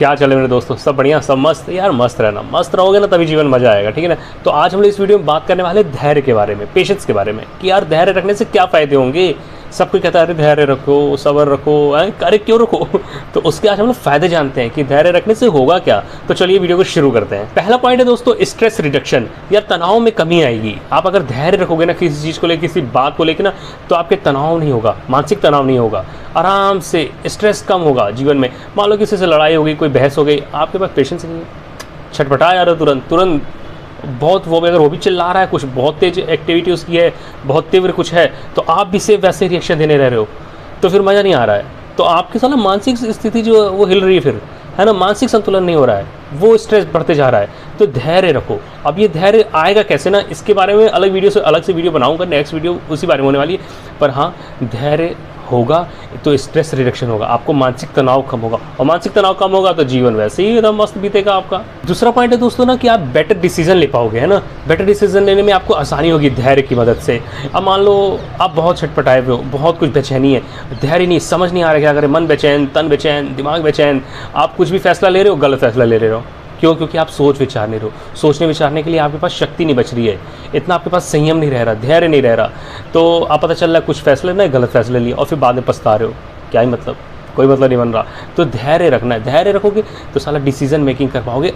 क्या चले मेरे दोस्तों, सब बढ़िया, सब मस्त यार। मस्त रहना, मस्त रहोगे ना तभी जीवन मजा आएगा, ठीक है ना। तो आज हम लोग इस वीडियो में बात करने वाले धैर्य के बारे में, पेशेंस के बारे में कि यार धैर्य रखने से क्या फ़ायदे होंगे। सब कोई कहता है अरे धैर्य रखो, सब्र रखो, अरे क्यों रखो तो उसके आज हम लोग फ़ायदे जानते हैं कि धैर्य रखने से होगा क्या। तो चलिए वीडियो को शुरू करते हैं। पहला पॉइंट है दोस्तों स्ट्रेस रिडक्शन, या तनाव में कमी आएगी। आप अगर धैर्य रखोगे ना किसी चीज़ को लेकर, किसी बात को लेकर ना, तो आपके तनाव नहीं होगा, मानसिक तनाव नहीं होगा, आराम से स्ट्रेस कम होगा जीवन में। मान लो किसी से लड़ाई हो गई, कोई बहस हो गई, आपके पास पेशेंस नहीं है, छटपटा जा रहा है तुरंत बहुत, वो अगर वो भी चिल्ला रहा है, कुछ बहुत तेज एक्टिविटी उसकी है, बहुत तीव्र कुछ है, तो आप भी से वैसे रिएक्शन देने रह रहे हो, तो फिर मज़ा नहीं आ रहा है। तो आपके साथ ना मानसिक स्थिति जो वो हिल रही है, फिर है ना, मानसिक संतुलन नहीं हो रहा है, वो स्ट्रेस बढ़ते जा रहा है। तो धैर्य रखो। अब ये धैर्य आएगा कैसे ना, इसके बारे में अलग से वीडियो बनाऊंगा, नेक्स्ट वीडियो उसी बारे में होने वाली है। पर हाँ, धैर्य होगा तो स्ट्रेस रिडक्शन होगा, आपको मानसिक तनाव कम होगा, और मानसिक तनाव कम होगा तो जीवन वैसे ही एकदम मस्त बीतेगा आपका। दूसरा पॉइंट है दोस्तों ना कि आप बेटर डिसीजन ले पाओगे, है ना। बेटर डिसीजन लेने में आपको आसानी होगी धैर्य की मदद से। अब मान लो आप बहुत छटपटाए हुए हो, बहुत कुछ बेचैनी है, धैर्य नहीं, समझ नहीं आ रहा क्या करें, मन बेचैन, तन बेचैन, दिमाग बेचैन, आप कुछ भी फैसला ले रहे हो, गलत फैसला ले रहे हो। क्यों? क्योंकि आप सोच विचार नहीं रहो, सोचने विचारने के लिए आपके पास शक्ति नहीं बच रही है, इतना आपके पास संयम नहीं रह रहा, धैर्य नहीं रह रहा। तो आप पता चल रहा है कुछ फैसले ना गलत फैसले लिए और फिर बाद में पछता रहे हो, क्या ही मतलब, कोई मतलब नहीं बन रहा। तो धैर्य रखना है, धैर्य रखोगे तो साला डिसीजन मेकिंग कर पाओगे,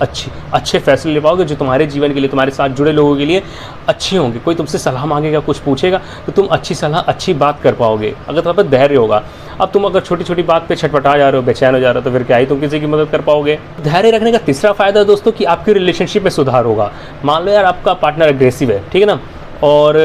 अच्छे फैसले ले पाओगे जो तुम्हारे जीवन के लिए, तुम्हारे साथ जुड़े लोगों के लिए अच्छे होंगे। कोई तुमसे सलाह मांगेगा, कुछ पूछेगा, तो तुम अच्छी सलाह, अच्छी बात कर पाओगे अगर तुम्हारे पास धैर्य होगा। अब तुम अगर छोटी छोटी बात पे छटपटा जा रहे हो, बेचैन हो जा रहे हो, तो फिर क्या ही तुम किसी की मदद कर पाओगे। धैर्य रखने का तीसरा फायदा है दोस्तों कि आपकी रिलेशनशिप में सुधार होगा। मान लो यार आपका पार्टनर अग्रेसिव है, ठीक है ना, और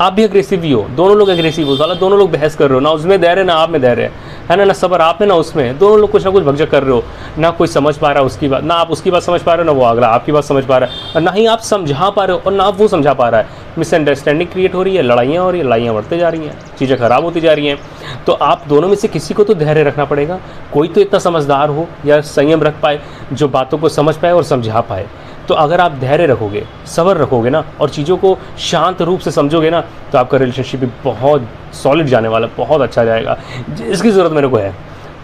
आप भी अग्रेसिव ही हो, दोनों लोग अग्रेसिव हो, साला दोनों लोग बहस कर रहे हो, ना उसमें धैर्य ना आप में धैर्य है ना सबर आप में ना उसमें, दोनों लोग कुछ ना कुछ भगजक कर रहे हो, ना कोई समझ पा रहा है उसकी बात, ना आप उसकी बात समझ पा रहे हो, ना वो अगला आपकी बात समझ पा रहा है, और ना ही आप समझा पा रहे हो और ना आप वो समझा पा रहा है। मिसअंडरस्टैंडिंग क्रिएट हो रही है, लड़ाइयाँ हो रही है, लड़ाइयाँ बढ़ते जा रही हैं, चीज़ें ख़राब होती जा रही हैं। तो आप दोनों में से किसी को तो धैर्य रखना पड़ेगा। कोई तो इतना समझदार हो या संयम रख पाए जो बातों को समझ पाए और समझा पाए। तो अगर आप धैर्य रखोगे, सब्र रखोगे ना, और चीज़ों को शांत रूप से समझोगे ना, तो आपका रिलेशनशिप भी बहुत सॉलिड जाने वाला, बहुत अच्छा जाएगा, जिसकी ज़रूरत मेरे को है।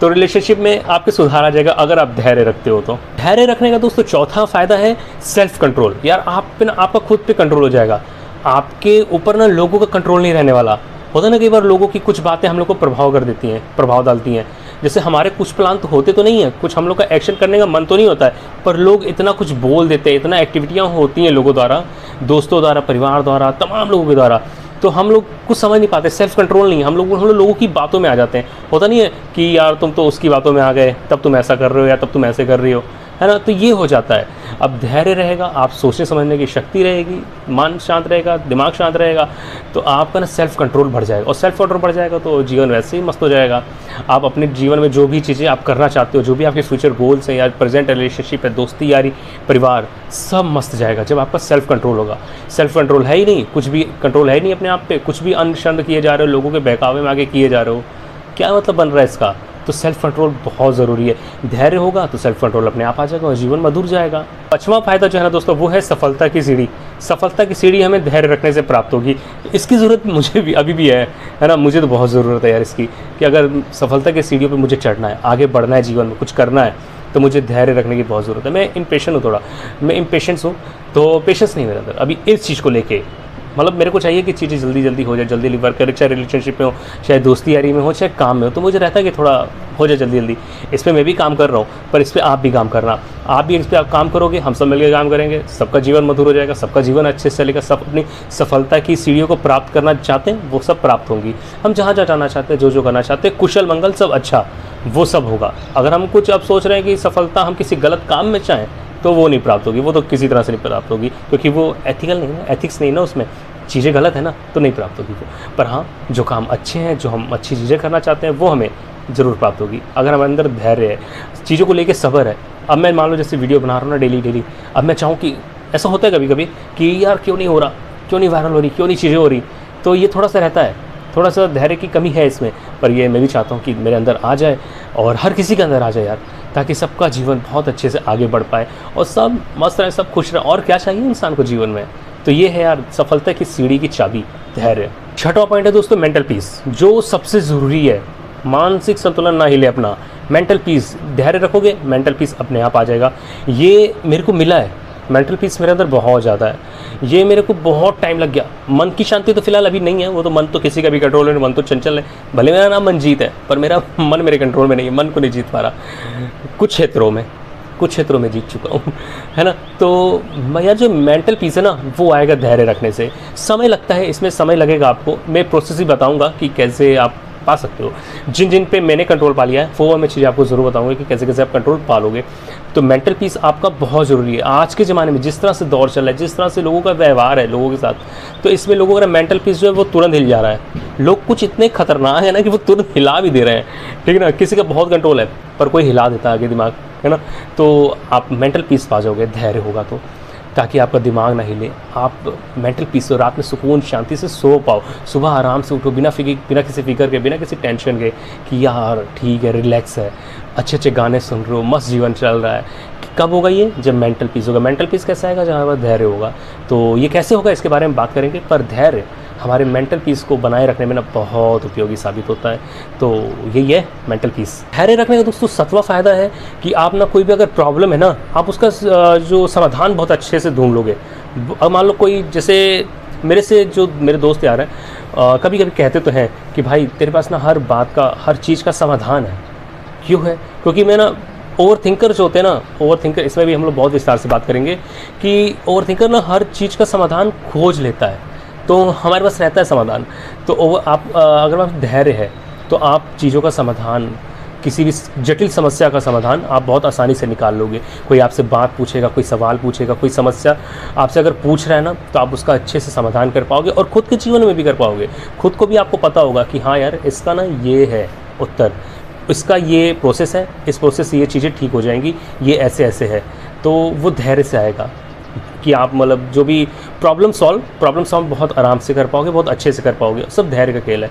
तो रिलेशनशिप में आपके सुधार आ जाएगा अगर आप धैर्य रखते हो। तो धैर्य रखने का दोस्तों चौथा फ़ायदा है सेल्फ कंट्रोल। यार आप पे ना, आपका खुद पे कंट्रोल हो जाएगा, आपके ऊपर ना लोगों का कंट्रोल नहीं रहने वाला। होता है ना, कई बार लोगों की कुछ बातें हम लोग को प्रभाव कर देती हैं, प्रभाव डालती हैं। जैसे हमारे कुछ प्लान तो होते तो नहीं है, कुछ हम लोग का एक्शन करने का मन तो नहीं होता है, पर लोग इतना कुछ बोल देते हैं, इतना एक्टिविटियाँ होती हैं लोगों द्वारा, दोस्तों द्वारा, परिवार द्वारा, तमाम लोगों के द्वारा, तो हम लोग कुछ समझ नहीं पाते, सेल्फ कंट्रोल नहीं है। हम लोग लोगों की बातों में आ जाते हैं। होता नहीं है कि यार तुम तो उसकी बातों में आ गए, तब तुम ऐसा कर रहे हो या तब तुम ऐसे कर रही हो, है ना। तो ये हो जाता है। अब धैर्य रहेगा, आप सोचने समझने की शक्ति रहेगी, मन शांत रहेगा, दिमाग शांत रहेगा, तो आपका ना सेल्फ कंट्रोल बढ़ जाएगा, और सेल्फ कंट्रोल बढ़ जाएगा तो जीवन वैसे ही मस्त हो जाएगा। आप अपने जीवन में जो भी चीज़ें आप करना चाहते हो, जो भी आपके फ्यूचर गोल्स हैं या प्रेजेंट रिलेशनशिप है, दोस्ती यारी परिवार, सब मस्त जाएगा जब आपका सेल्फ कंट्रोल होगा। सेल्फ कंट्रोल है ही नहीं, कुछ भी कंट्रोल है ही नहीं अपने आप पे, कुछ भी अंधश्रद्धा किए जा रहे हो, लोगों के बहकावे में आगे किए जा रहे हो, क्या मतलब बन रहा है इसका। तो सेल्फ कंट्रोल बहुत ज़रूरी है। धैर्य होगा तो सेल्फ कंट्रोल अपने आप आ जाएगा और जीवन मधुर जाएगा। पांचवा फायदा जो है ना दोस्तों, वो है सफलता की सीढ़ी। सफलता की सीढ़ी हमें धैर्य रखने से प्राप्त होगी। इसकी ज़रूरत मुझे भी अभी भी है ना, मुझे तो बहुत ज़रूरत है यार इसकी, कि अगर सफलता की सीढ़ियों पर मुझे चढ़ना है, आगे बढ़ना है, जीवन में कुछ करना है, तो मुझे धैर्य रखने की बहुत ज़रूरत है। मैं इम्पेशेंट हूँ, थोड़ा मैं इम्पेशेंस हूँ, तो पेशेंस नहीं मेरे अंदर अभी इस चीज़ को लेके। मतलब मेरे को चाहिए कि चीज़ें जल्दी जल्दी हो जाए, जल्दी जल्दी वर्क करे, चाहे रिलेशनशिप में हो, चाहे दोस्ती यारी में हो, चाहे काम में हो, तो मुझे रहता है कि थोड़ा हो जाए जल्दी जल्दी। इस पर मैं भी काम कर रहा हूँ, पर इस पर आप भी काम करना, आप भी इस पर आप काम करोगे, हम सब मिलकर काम करेंगे, सबका जीवन मधुर हो जाएगा, सबका जीवन अच्छे से चलेगा। सब अपनी सफलता की सीढ़ियों को प्राप्त करना चाहते हैं, वो सब प्राप्त होंगी। हम जहाँ जहाँ जाना चाहते हैं, जो जो करना चाहते हैं, कुशल मंगल सब अच्छा, वो सब होगा। अगर हम कुछ अब सोच रहे हैं कि सफलता हम किसी गलत काम में चाहें, तो वो नहीं प्राप्त होगी, वो तो किसी तरह से नहीं प्राप्त होगी, क्योंकि वो एथिकल नहीं है, एथिक्स नहीं ना, उसमें चीज़ें गलत है ना, तो नहीं प्राप्त होगी वो। पर हाँ, जो काम अच्छे हैं, जो हम अच्छी चीज़ें करना चाहते हैं, वो हमें ज़रूर प्राप्त होगी अगर हमारे अंदर धैर्य है, चीज़ों को लेके सब्र है। अब मैं मान लो जैसे वीडियो बना रहा हूँ ना डेली, अब मैं चाहूँ कि ऐसा होता है कभी कभी कि यार क्यों नहीं हो रहा, क्यों नहीं वायरल हो रही, क्यों नहीं चीज़ें हो रही, तो ये थोड़ा सा रहता है, थोड़ा सा धैर्य की कमी है इसमें। पर ये मैं भी चाहता हूँ कि मेरे अंदर आ जाए और हर किसी के अंदर आ जाए यार, ताकि सबका जीवन बहुत अच्छे से आगे बढ़ पाए और सब मस्त रहे, सब खुश रहे। और क्या चाहिए इंसान को जीवन में। तो ये है यार सफलता की सीढ़ी की चाबी, धैर्य। छठवां पॉइंट है दोस्तों मेंटल पीस, जो सबसे ज़रूरी है। मानसिक संतुलन ना हिले अपना, मेंटल पीस, धैर्य रखोगे मेंटल पीस अपने आप आ जाएगा। ये मेरे को मिला है, मेंटल पीस मेरे अंदर बहुत ज़्यादा है, ये मेरे को बहुत टाइम लग गया। मन की शांति तो फिलहाल अभी नहीं है, वो तो मन तो किसी का भी कंट्रोल है, मन तो चंचल है। भले मेरा नाम मनजीत है, पर मेरा मन मेरे कंट्रोल में नहीं है, मन को नहीं जीत पा रहा। कुछ क्षेत्रों में जीत चुका हूँ, है ना। तो यार जो मेंटल पीस है ना, वो आएगा धैर्य रखने से। समय लगता है, इसमें समय लगेगा आपको। मैं प्रोसेस ही बताऊँगा कि कैसे आप पा सकते हो। जिन जिन पे मैंने कंट्रोल पा लिया है वो मैं चीज़ें आपको ज़रूर बताऊंगा कि कैसे कैसे आप कंट्रोल पा लोगे। तो मेंटल पीस आपका बहुत ज़रूरी है आज के ज़माने में। जिस तरह से दौर चल रहा है, जिस तरह से लोगों का व्यवहार है लोगों के साथ, तो इसमें लोगों का मेंटल पीस जो है वो तुरंत हिल जा रहा है। लोग कुछ इतने खतरनाक है ना कि वो तुरंत हिला भी दे रहे हैं, ठीक है ना। किसी का बहुत कंट्रोल है पर कोई हिला देता है आगे दिमाग, है ना। तो आप मेंटल पीस पा जाओगे धैर्य होगा तो, ताकि आपका दिमाग ना हिले, आप मेंटल पीस हो, रात में सुकून शांति से सो पाओ, सुबह आराम से उठो, बिना किसी फिक्र के, बिना किसी टेंशन के कि यार ठीक है, रिलैक्स है, अच्छे अच्छे गाने सुन रहे हो, मस्त जीवन चल रहा है। कब होगा ये? जब मेंटल पीस होगा। मेंटल पीस कैसा आएगा? जहाँ पर धैर्य होगा। तो ये कैसे होगा इसके बारे में बात करेंगे, पर धैर्य हमारे मेंटल पीस को बनाए रखने में ना बहुत उपयोगी साबित होता है। तो यही है मेंटल पीस। धैर्य रखने का दोस्तों 7वां फ़ायदा है कि आप ना कोई भी अगर प्रॉब्लम है ना, आप उसका जो समाधान बहुत अच्छे से ढूंढ लोगे। अब मान लो कोई, जैसे मेरे से जो मेरे दोस्त यार हैं, कभी कभी कहते तो हैं कि भाई तेरे पास ना हर बात का, हर चीज़ का समाधान है। क्यों है? क्योंकि मैं ना ओवर थिंकर जो होते हैं ना, ओवर थिंकर, इसमें भी हम लोग बहुत विस्तार से बात करेंगे कि ओवर थिंकर ना हर चीज़ का समाधान खोज लेता है, तो हमारे पास रहता है समाधान। तो आप अगर आप धैर्य है तो आप चीज़ों का समाधान, किसी भी जटिल समस्या का समाधान आप बहुत आसानी से निकाल लोगे। कोई आपसे बात पूछेगा, कोई सवाल पूछेगा, कोई समस्या आपसे अगर पूछ रहा है ना, तो आप उसका अच्छे से समाधान कर पाओगे और ख़ुद के जीवन में भी कर पाओगे। खुद को भी आपको पता होगा कि हाँ यार, इसका ना ये है उत्तर, इसका ये प्रोसेस है, इस प्रोसेस से ये चीज़ें ठीक हो जाएंगी, ये ऐसे ऐसे है। तो वो धैर्य से आएगा कि आप मतलब जो भी प्रॉब्लम सॉल्व बहुत आराम से कर पाओगे, बहुत अच्छे से कर पाओगे। सब धैर्य का खेल है,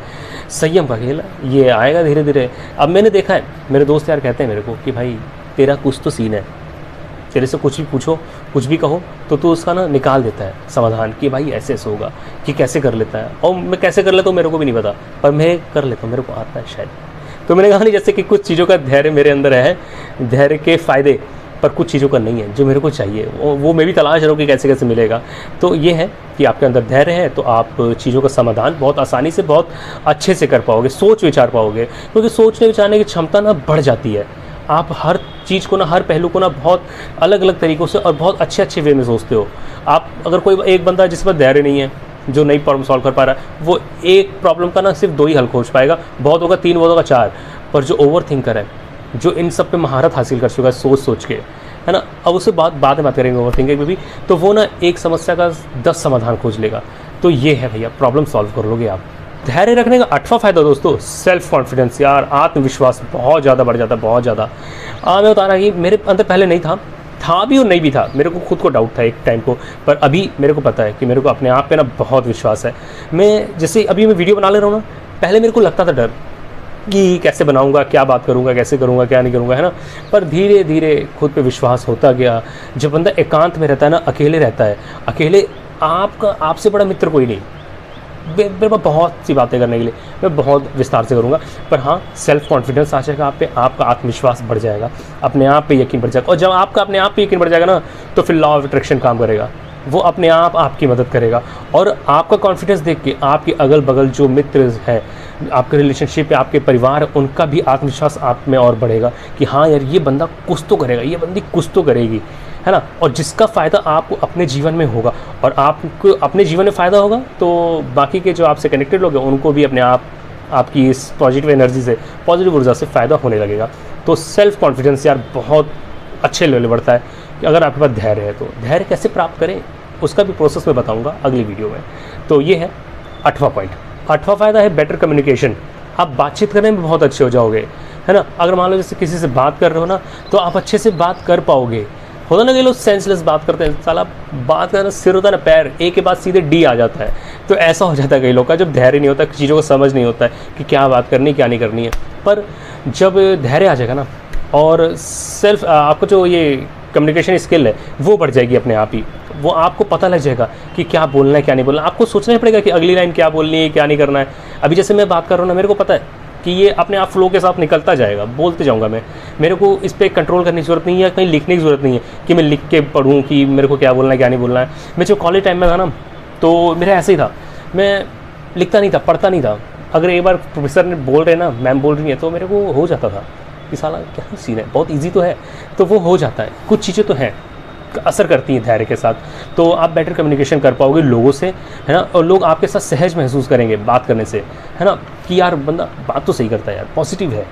संयम का खेल है, ये आएगा धीरे धीरे। अब मैंने देखा है, मेरे दोस्त यार कहते हैं मेरे को कि भाई तेरा कुछ तो सीन है, तेरे से कुछ भी पूछो, कुछ भी कहो, तो तू उसका ना निकाल देता है समाधान कि भाई ऐसे ऐसे होगा, कि कैसे कर लेता है। और मैं कैसे कर लेता हूँ मेरे को भी नहीं पता, पर मैं कर लेता हूँ, मेरे को आता है शायद। तो मैंने कहा नहीं, जैसे कि कुछ चीज़ों का धैर्य मेरे अंदर है, धैर्य के फ़ायदे, पर कुछ चीज़ों का नहीं है जो मेरे को चाहिए, वो मैं भी तलाश रहा हूँ कि कैसे कैसे मिलेगा। तो ये है कि आपके अंदर धैर्य है तो आप चीज़ों का समाधान बहुत आसानी से, बहुत अच्छे से कर पाओगे, सोच विचार पाओगे। क्योंकि सोचने विचारने की क्षमता ना बढ़ जाती है। आप हर चीज़ को ना, हर पहलू को ना बहुत अलग अलग तरीक़ों से और बहुत अच्छे अच्छे वे में सोचते हो। आप अगर कोई एक बंदा जिस पर धैर्य नहीं है, जो नई प्रॉब्लम सॉल्व कर पा रहा है, वो एक प्रॉब्लम का ना सिर्फ 2 ही हल खोज पाएगा, बहुत होगा 3, बहुत होगा 4। पर जो ओवर थिंकर है, जो इन सब पे महारत हासिल कर चुका है सोच के, है ना, अब उससे बाद में बात करेंगे ओवर थिंकिंग में भी, तो वो ना एक समस्या का 10 समाधान खोज लेगा। तो ये है भैया, प्रॉब्लम सॉल्व कर लोगे आप। धैर्य रखने का 8वां फ़ायदा दोस्तों, सेल्फ कॉन्फिडेंस। यार आत्मविश्वास बहुत ज़्यादा बढ़ जाता है, बहुत ज़्यादा। मैं बता रहा कि मेरे अंदर पहले नहीं था भी और नहीं भी था, मेरे को खुद को डाउट था एक टाइम को, पर अभी मेरे को पता है कि मेरे को अपने आप पे ना बहुत विश्वास है। मैं जैसे अभी मैं वीडियो बना ले रहा हूँ ना, पहले मेरे को लगता था डर कि कैसे बनाऊंगा, क्या बात करूंगा, कैसे करूंगा, क्या नहीं करूंगा, है ना। पर धीरे धीरे खुद पे विश्वास होता गया। जब बंदा एकांत में रहता है ना, अकेले रहता है, अकेले आपसे बड़ा मित्र कोई नहीं। मेरे पास बहुत सी बातें करने के लिए, मैं बहुत विस्तार से करूंगा, पर हाँ, सेल्फ कॉन्फिडेंस आ जाएगा आप पे, आपका आत्मविश्वास बढ़ जाएगा, अपने आप पे यकीन बढ़ जाएगा। और जब आपका अपने आप पे यकीन बढ़ जाएगा ना, तो फिर लॉ ऑफ अट्रैक्शन काम करेगा, वो अपने आप आपकी मदद करेगा। और आपका कॉन्फिडेंस देख के आपके अगल बगल जो मित्र हैं, आपके रिलेशनशिप है, आपके परिवार, उनका भी आत्मविश्वास आप में और बढ़ेगा कि हाँ यार, ये बंदा कुछ तो करेगा, ये बंदी कुछ तो करेगी, है ना। और जिसका फ़ायदा आपको अपने जीवन में होगा, और आपको अपने जीवन में फ़ायदा होगा, तो बाकी के जो आपसे कनेक्टेड लोग हैं उनको भी अपने आप आपकी इस पॉजिटिव एनर्जी से, पॉजिटिव ऊर्जा से फ़ायदा होने लगेगा। तो सेल्फ कॉन्फिडेंस यार बहुत अच्छे लेवल बढ़ता है कि अगर आपके पास धैर्य है। तो धैर्य कैसे प्राप्त करें उसका भी प्रोसेस मैं बताऊंगा अगली वीडियो में। तो ये है 8वां पॉइंट। 8वां फ़ायदा है बेटर कम्युनिकेशन। आप बातचीत करने में बहुत अच्छे हो जाओगे, है ना। अगर मान लो जैसे किसी से बात कर रहे हो ना, तो आप अच्छे से बात कर पाओगे। होता ना, कि लोग सेंसलेस बात करते हैं, साला बात करना सिर होता है ना पैर, ए के बाद सीधे डी आ जाता है। तो ऐसा हो जाता है कई लोग का, जब धैर्य नहीं होता, चीज़ों को समझ नहीं होता है कि क्या बात करनी, क्या नहीं करनी है। पर जब धैर्य आ जाएगा ना, और सेल्फ आपको जो ये कम्युनिकेशन स्किल है वो बढ़ जाएगी अपने आप ही। वो आपको पता लग जाएगा कि क्या बोलना है, क्या नहीं बोलना। आपको सोचना ही पड़ेगा कि अगली लाइन क्या बोलनी है, क्या नहीं करना है। अभी जैसे मैं बात कर रहा हूँ ना, मेरे को पता है कि ये अपने आप फ्लो के साथ निकलता जाएगा, बोलते जाऊँगा मैं। मेरे को इस पर कंट्रोल करने की ज़रूरत नहीं है, कहीं लिखने की ज़रूरत नहीं है कि मैं लिख के पढ़ूँ कि मेरे को क्या बोलना है क्या नहीं बोलना है। मैं जो कॉलेज टाइम में था ना, तो मेरा ऐसे ही था, मैं लिखता नहीं था, पढ़ता नहीं था। अगर एक बार प्रोफेसर ने बोल रहे ना, मैम बोल रही है, तो मेरे को हो जाता था कि साला क्या सीन है, बहुत ईजी तो है, तो वो हो जाता है। कुछ चीज़ें तो हैं असर करती हैं धैर्य के साथ, तो आप बेटर कम्युनिकेशन कर पाओगे लोगों से, है ना, और लोग आपके साथ सहज महसूस करेंगे बात करने से, है ना, कि यार बंदा बात तो सही करता है यार, पॉजिटिव है।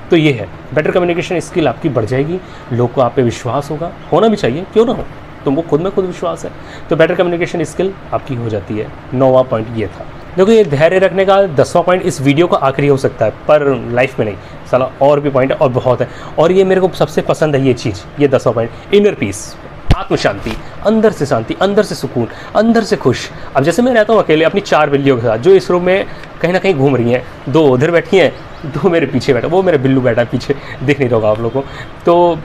तो ये है बेटर कम्युनिकेशन स्किल आपकी बढ़ जाएगी, लोग को आप पे विश्वास होगा, होना भी चाहिए, क्यों ना हो, तुमको खुद में खुद विश्वास है, तो बेटर कम्युनिकेशन स्किल आपकी हो जाती है। 9वां पॉइंट ये था। देखो ये धैर्य रखने का 10वां पॉइंट इस वीडियो का आखिरी हो सकता है, पर लाइफ में नहीं, साला और भी पॉइंट है और बहुत है, और ये मेरे को सबसे पसंद है ये चीज़, ये 10वां पॉइंट, इनर पीस, आत्म शांति, अंदर से शांति, अंदर से सुकून, अंदर से खुश। अब जैसे मैं रहता हूँ अकेले अपनी 4 बिल्लियों के साथ, जो इस रूम में कहीं ना कहीं घूम रही हैं, 2 उधर बैठी हैं, 2 मेरे पीछे बैठा, वो मेरा बिल्लू बैठा है पीछे, दिख नहीं रहा आप लोगों को। तो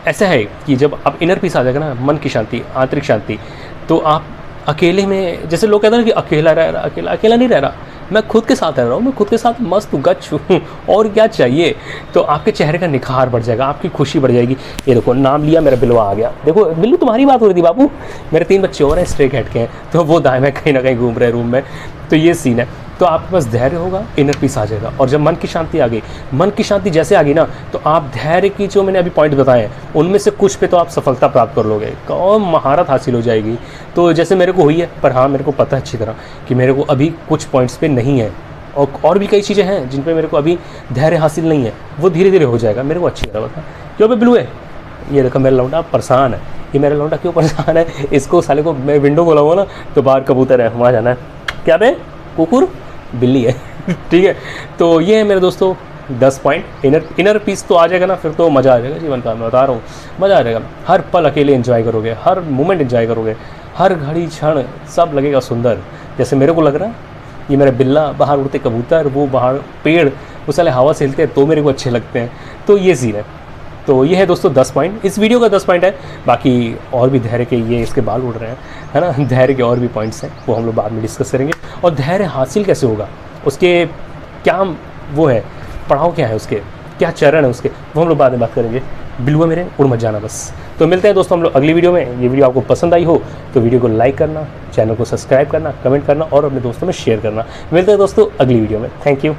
ऐसा है कि जब अब इनर पीस आ जाएगा ना, मन की शांति, आंतरिक शांति, तो आप अकेले में, जैसे लोग कहते हैं ना कि अकेला रह रहा, अकेला नहीं रह रहा, मैं खुद के साथ रह रहा हूँ, मैं खुद के साथ मस्त गच हूँ, और क्या चाहिए। तो आपके चेहरे का निखार बढ़ जाएगा, आपकी खुशी बढ़ जाएगी। ये देखो नाम लिया, मेरा बिल्लू आ गया, देखो बिल्लू तुम्हारी बात हो रही थी बाबू, मेरे 3 बच्चे और हैं स्ट्रे कैट के हैं, तो वो दाएं में कहीं ना कहीं घूम रहे रूम में। तो ये सीन है, तो आपके पास धैर्य होगा, इनर पीस आ जाएगा, और जब मन की शांति आ गई, मन की शांति जैसे आ गई ना, तो आप धैर्य की जो मैंने अभी पॉइंट बताए हैं उनमें से कुछ पे तो आप सफलता प्राप्त कर लोगे, और महारत हासिल हो जाएगी। तो जैसे मेरे को हुई है, पर हाँ मेरे को पता है अच्छी तरह कि मेरे को अभी कुछ पॉइंट्स पे नहीं है, और भी कई चीज़ें हैं जिन पे मेरे को अभी धैर्य हासिल नहीं है, वो धीरे धीरे हो जाएगा, मेरे को अच्छी तरह पता। क्यों पे बिल्लू है, ये देखो मेरा लौंडा परेशान है, ये मेरा लौंडा क्यों परेशान है, इसको साले को मैं विंडो खोला हुआ ना, तो बाहर कबूतर है, वहाँ जाना है, क्या बे कुकुर, बिल्ली है ठीक है। तो ये है मेरे दोस्तों 10 पॉइंट। इनर पीस तो आ जाएगा ना, फिर तो मज़ा आ जाएगा जीवन का, मैं बता रहा हूँ, मज़ा आ जाएगा। हर पल अकेले एंजॉय करोगे, हर मोमेंट एंजॉय करोगे, हर घड़ी क्षण सब लगेगा सुंदर, जैसे मेरे को लग रहा है। ये मेरा बिल्ला, बाहर उड़ते कबूतर, वो बाहर पेड़, वो साले हवा से हिलते हैं तो मेरे को अच्छे लगते हैं। तो ये सीन है। तो ये है दोस्तों 10 पॉइंट, इस वीडियो का 10 पॉइंट है। बाकी और भी धैर्य के, ये इसके बाल उड़ रहे हैं, है ना, धैर्य के और भी पॉइंट्स हैं, वो हम लोग बाद में डिस्कस करेंगे। और धैर्य हासिल कैसे होगा, उसके क्या वो है, पड़ाव क्या है, उसके क्या चरण है उसके, वो हम लोग बाद में बात करेंगे। बिल्लुआ मेरे उड़ मत जाना बस। तो मिलते हैं दोस्तों हम लोग अगली वीडियो में। ये वीडियो आपको पसंद आई हो तो वीडियो को लाइक करना, चैनल को सब्सक्राइब करना, कमेंट करना और अपने दोस्तों में शेयर करना। मिलते हैं दोस्तों अगली वीडियो में। Thank you.